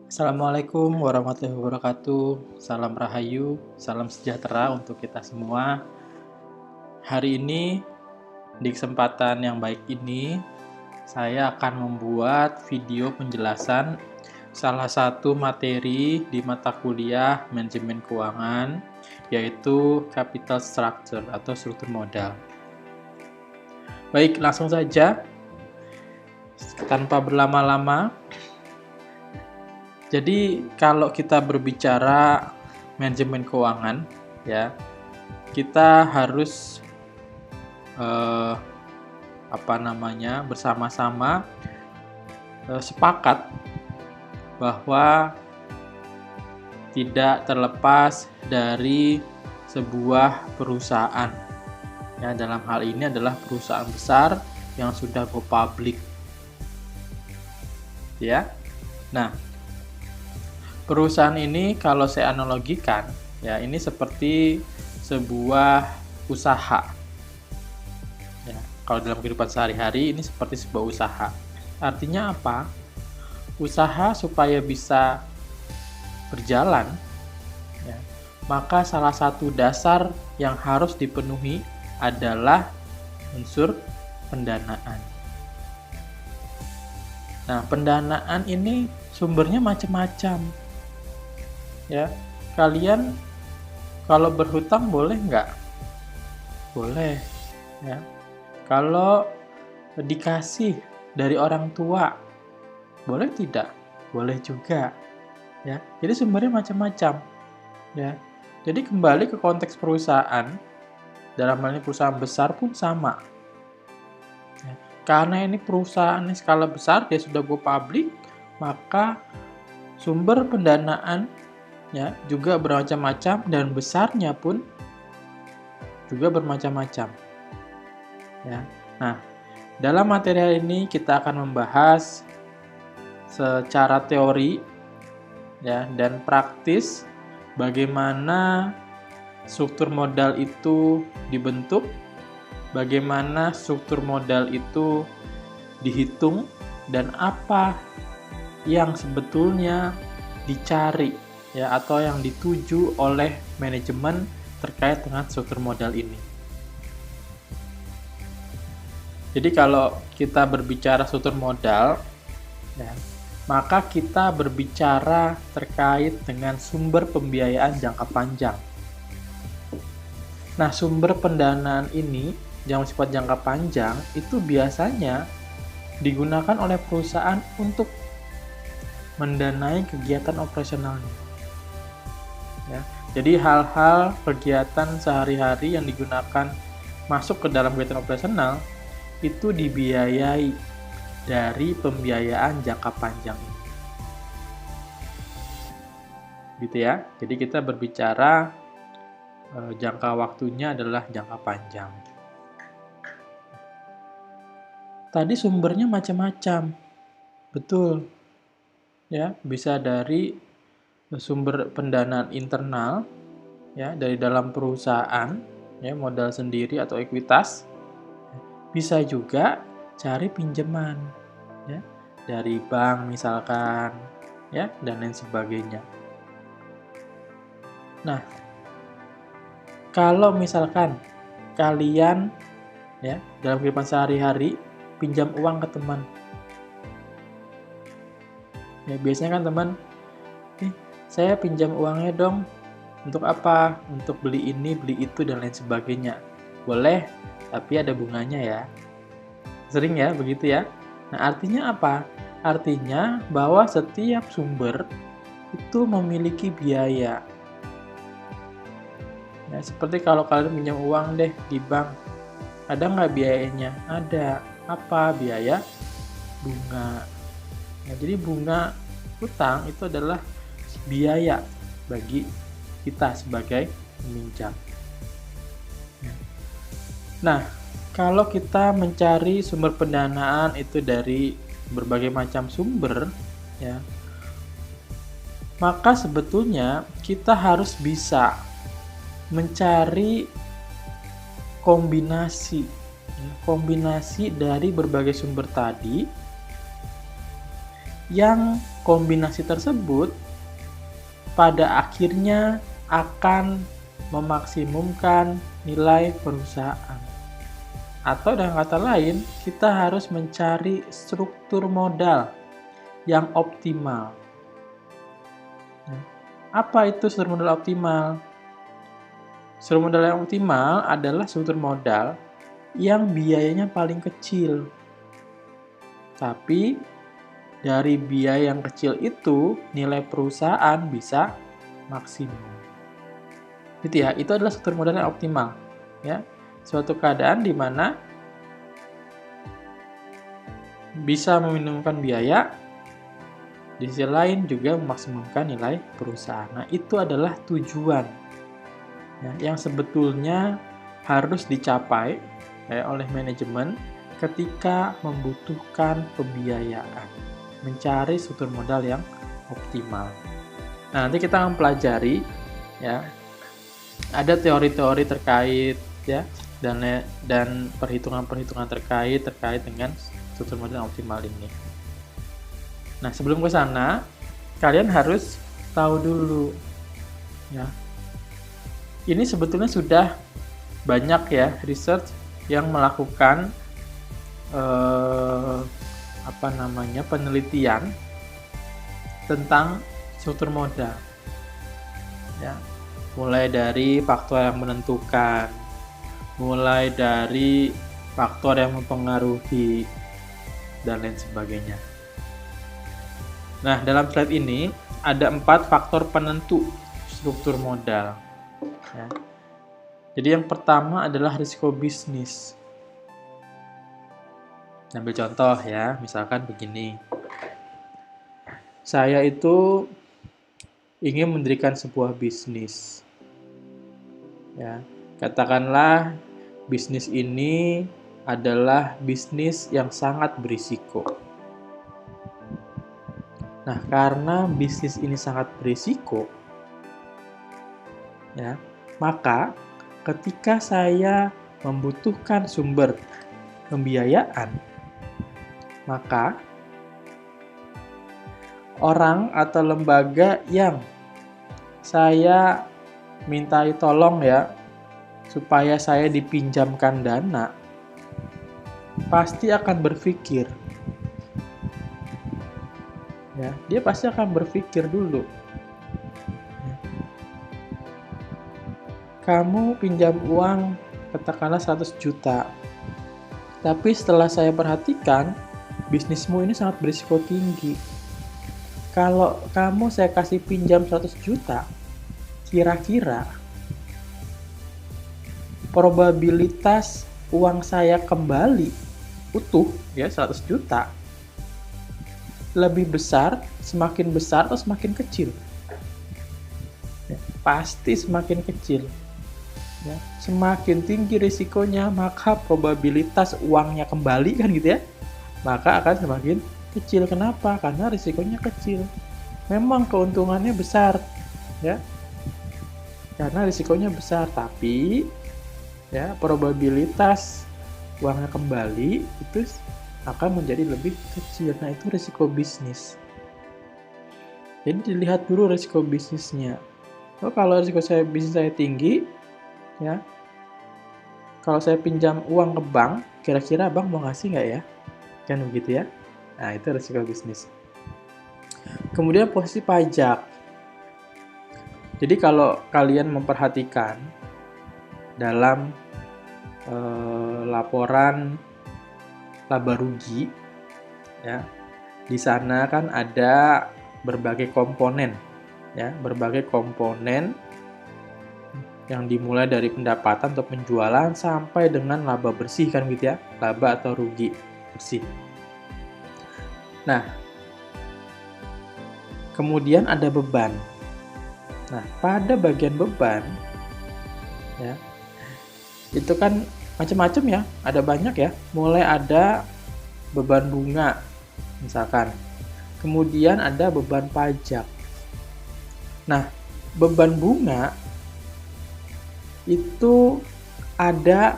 Assalamualaikum warahmatullahi wabarakatuh. Salam rahayu, salam sejahtera untuk kita semua. Hari ini, di kesempatan yang baik ini, saya akan membuat video penjelasan salah satu materi di mata kuliah manajemen keuangan, yaitu capital structure atau struktur modal. Baik, langsung saja. Tanpa berlama-lama, jadi kalau kita berbicara manajemen keuangan, ya, kita harus bersama-sama sepakat bahwa tidak terlepas dari sebuah perusahaan. Ya, dalam hal ini adalah perusahaan besar yang sudah go public. Ya. Nah, perusahaan ini kalau saya analogikan, ya ini seperti sebuah usaha. Ya, kalau dalam kehidupan sehari-hari ini seperti sebuah usaha. Artinya apa? Usaha supaya bisa berjalan, ya, maka salah satu dasar yang harus dipenuhi adalah unsur pendanaan. Nah, pendanaan ini sumbernya macam-macam. Ya, kalian kalau berhutang boleh nggak? Boleh. Ya. Kalau dikasih dari orang tua, boleh tidak? Boleh juga. Ya, jadi sumbernya macam-macam. Ya, jadi kembali ke konteks perusahaan, dalam hal ini perusahaan besar pun sama. Ya, karena ini perusahaan skala besar, dia sudah go public, maka sumber pendanaan ya juga bermacam-macam dan besarnya pun juga bermacam-macam. Ya. Nah, dalam materi hari ini kita akan membahas secara teori ya dan praktis bagaimana struktur modal itu dibentuk, bagaimana struktur modal itu dihitung, dan apa yang sebetulnya dicari ya atau yang dituju oleh manajemen terkait dengan struktur modal ini. Jadi kalau kita berbicara struktur modal ya, maka kita berbicara terkait dengan sumber pembiayaan jangka panjang. Nah, sumber pendanaan ini yang bersifat jangka panjang itu biasanya digunakan oleh perusahaan untuk mendanai kegiatan operasionalnya. Ya, jadi hal-hal kegiatan sehari-hari yang digunakan masuk ke dalam kegiatan operasional itu dibiayai dari pembiayaan jangka panjang ini. Gitu ya. Jadi kita berbicara jangka waktunya adalah jangka panjang. Tadi sumbernya macam-macam. Betul. Ya, bisa dari sumber pendanaan internal ya dari dalam perusahaan ya modal sendiri atau ekuitas, bisa juga cari pinjaman ya dari bank misalkan ya dan lain sebagainya. Nah, kalau misalkan kalian ya dalam kehidupan sehari-hari pinjam uang ke teman, ya biasanya kan teman, saya pinjam uangnya dong. Untuk apa? Untuk beli ini, beli itu, dan lain sebagainya. Boleh, tapi ada bunganya ya. Sering ya, begitu ya. Nah, artinya apa? Artinya bahwa setiap sumber itu memiliki biaya. Ya, seperti kalau kalian pinjam uang deh di bank. Ada nggak biayanya? Ada. Apa biaya? Bunga. Nah, jadi bunga utang itu adalah biaya bagi kita sebagai peminjam. Nah, kalau kita mencari sumber pendanaan itu dari berbagai macam sumber, ya, maka sebetulnya kita harus bisa mencari kombinasi dari berbagai sumber tadi yang kombinasi tersebut pada akhirnya akan memaksimumkan nilai perusahaan. Atau dengan kata lain, kita harus mencari struktur modal yang optimal. Apa itu struktur modal optimal? Struktur modal yang optimal adalah struktur modal yang biayanya paling kecil. Tapi dari biaya yang kecil itu, nilai perusahaan bisa maksimum. Gitu ya, itu adalah struktur modal yang optimal. Ya, suatu keadaan di mana bisa meminimumkan biaya, di sisi lain juga memaksimumkan nilai perusahaan. Nah, itu adalah tujuan ya, yang sebetulnya harus dicapai oleh manajemen ketika membutuhkan pembiayaan. Mencari struktur modal yang optimal. Nah, nanti kita akan pelajari ya, ada teori-teori terkait ya, dan perhitungan-perhitungan terkait dengan struktur modal yang optimal ini. Nah, sebelum ke sana, kalian harus tahu dulu ya. Ini sebetulnya sudah banyak ya research yang melakukan penelitian tentang struktur modal. Ya, mulai dari faktor yang menentukan, mulai dari faktor yang mempengaruhi, dan lain sebagainya. Nah, dalam slide ini ada 4 faktor penentu struktur modal. Ya. Jadi yang pertama adalah risiko bisnis. Ambil contoh ya, misalkan begini. Saya itu ingin mendirikan sebuah bisnis. Ya, katakanlah bisnis ini adalah bisnis yang sangat berisiko. Nah, karena bisnis ini sangat berisiko, ya, maka ketika saya membutuhkan sumber pembiayaan, maka orang atau lembaga yang saya mintai tolong ya, supaya saya dipinjamkan dana, pasti akan berpikir. Ya, dia pasti akan berpikir dulu. Kamu pinjam uang katakanlah 100 juta. Tapi setelah saya perhatikan, bisnismu ini sangat berisiko tinggi. Kalau kamu saya kasih pinjam 100 juta, kira-kira probabilitas uang saya kembali utuh ya 100 juta lebih besar, semakin besar atau semakin kecil? Ya, pasti semakin kecil. Ya, semakin tinggi risikonya, maka probabilitas uangnya kembali kan gitu ya, maka akan semakin kecil. Kenapa? Karena risikonya kecil. Memang keuntungannya besar ya, karena risikonya besar, tapi ya probabilitas uangnya kembali itu akan menjadi lebih kecil. Nah, itu risiko bisnis. Jadi dilihat dulu risiko bisnisnya. Oh, kalau risiko bisnis saya tinggi ya, kalau saya pinjam uang ke bank, kira-kira bank mau ngasih nggak ya? Kan begitu ya. Nah, itu risiko bisnis. Kemudian posisi pajak. Jadi kalau kalian memperhatikan dalam laporan laba rugi ya, di sana kan ada berbagai komponen ya, berbagai komponen yang dimulai dari pendapatan atau penjualan sampai dengan laba bersih kan gitu ya, laba atau rugi bersih. Nah, kemudian ada beban. Nah, pada bagian beban ya, itu kan macam-macam ya, ada banyak ya. Mulai ada beban bunga misalkan, kemudian ada beban pajak. Nah, beban bunga itu ada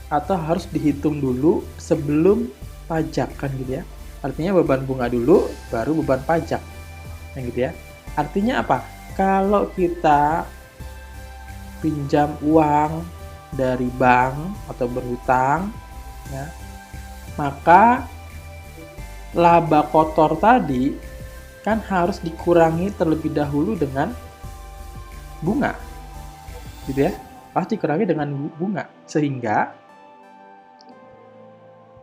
atau harus dihitung dulu sebelum pajak kan gitu ya. Artinya beban bunga dulu, baru beban pajak. Yang gitu ya. Artinya apa? Kalau kita pinjam uang dari bank atau berhutang, ya, maka laba kotor tadi kan harus dikurangi terlebih dahulu dengan bunga, gitu ya. Pasti dikurangi dengan bunga, sehingga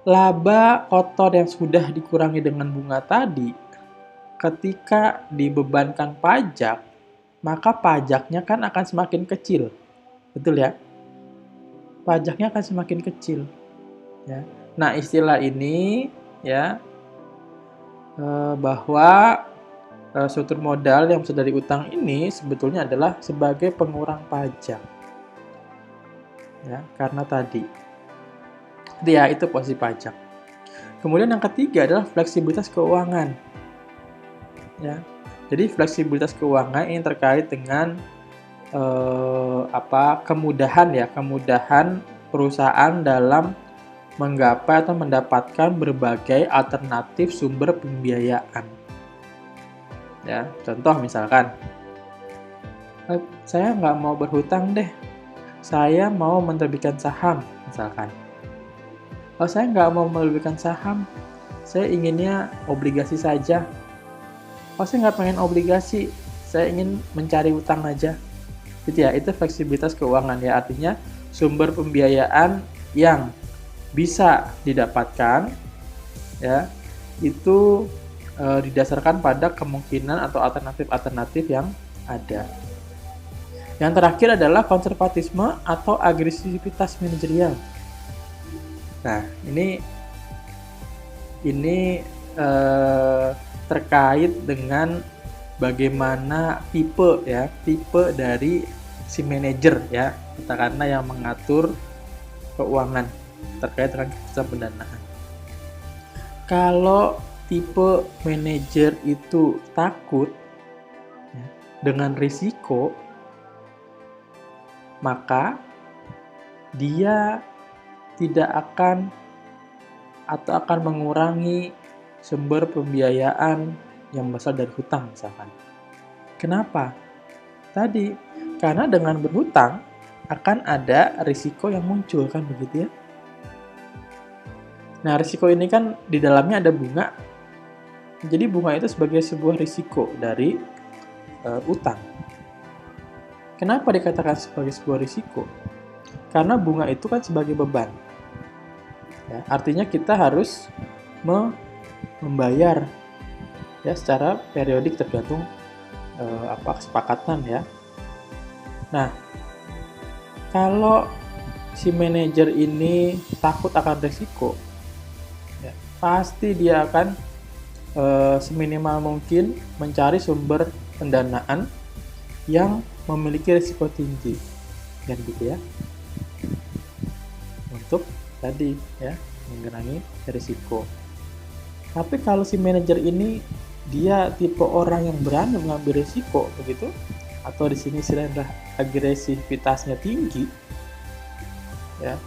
laba kotor yang sudah dikurangi dengan bunga tadi, ketika dibebankan pajak, maka pajaknya kan akan semakin kecil. Betul ya? Pajaknya akan semakin kecil. Ya. Nah, istilah ini ya bahwa struktur modal yang besar dari utang ini sebetulnya adalah sebagai pengurang pajak. Ya, karena tadi. Ya, itu posisi pajak. Kemudian yang ketiga adalah fleksibilitas keuangan. Ya. Jadi fleksibilitas keuangan ini terkait dengan kemudahan perusahaan dalam menggapai atau mendapatkan berbagai alternatif sumber pembiayaan. Ya, contoh misalkan, saya nggak mau berhutang deh, saya mau menerbitkan saham, misalkan. Oh, saya nggak mau menerbitkan saham, saya inginnya obligasi saja. Oh, saya nggak pengen obligasi, saya ingin mencari utang aja. Gitu ya, itu fleksibilitas keuangan ya, artinya sumber pembiayaan yang bisa didapatkan ya itu didasarkan pada kemungkinan atau alternatif-alternatif yang ada. Yang terakhir adalah konservatisme atau agresivitas manajerial. Nah, ini terkait dengan bagaimana tipe dari si manajer ya, katakanlah yang mengatur keuangan terkait dengan keputusan pendanaan. Kalau tipe manajer itu takut ya, dengan risiko, maka dia tidak akan atau akan mengurangi sumber pembiayaan yang berasal dari hutang misalkan. Kenapa? Tadi, karena dengan berhutang akan ada risiko yang muncul, kan begitu ya? Nah, risiko ini kan di dalamnya ada bunga. Jadi bunga itu sebagai sebuah risiko dari utang. Kenapa dikatakan sebagai sebuah risiko? Karena bunga itu kan sebagai beban. Ya, artinya kita harus membayar ya secara periodik tergantung kesepakatan ya. Nah, kalau si manajer ini takut akan risiko, ya, pasti dia akan seminimal mungkin mencari sumber pendanaan yang memiliki risiko tinggi, dan gitu ya, untuk tadi ya mengurangi risiko. Tapi kalau si manajer ini dia tipe orang yang berani mengambil risiko begitu, atau di sini istilahnya agresivitasnya tinggi, ya.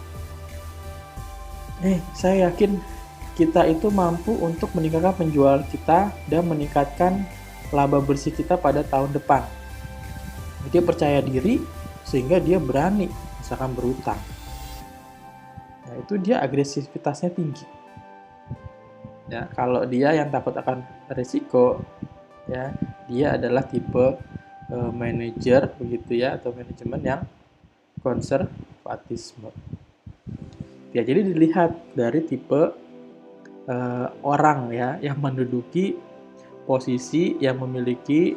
Saya yakin kita itu mampu untuk meningkatkan penjualan kita dan meningkatkan laba bersih kita pada tahun depan. Dia percaya diri sehingga dia berani misalkan berutang. Nah, itu dia agresivitasnya tinggi. Ya, kalau dia yang takut akan risiko, ya, dia adalah tipe manajer begitu ya, atau manajemen yang konservatisme. Ya, jadi dilihat dari tipe orang ya yang menduduki posisi yang memiliki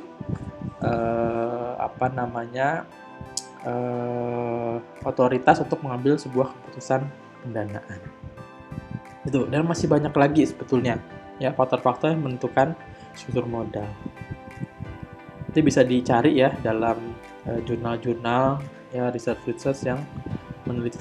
otoritas untuk mengambil sebuah keputusan pendanaan. Itu, dan masih banyak lagi sebetulnya ya faktor-faktor yang menentukan struktur modal. Itu bisa dicari ya dalam jurnal-jurnal ya research yang meneliti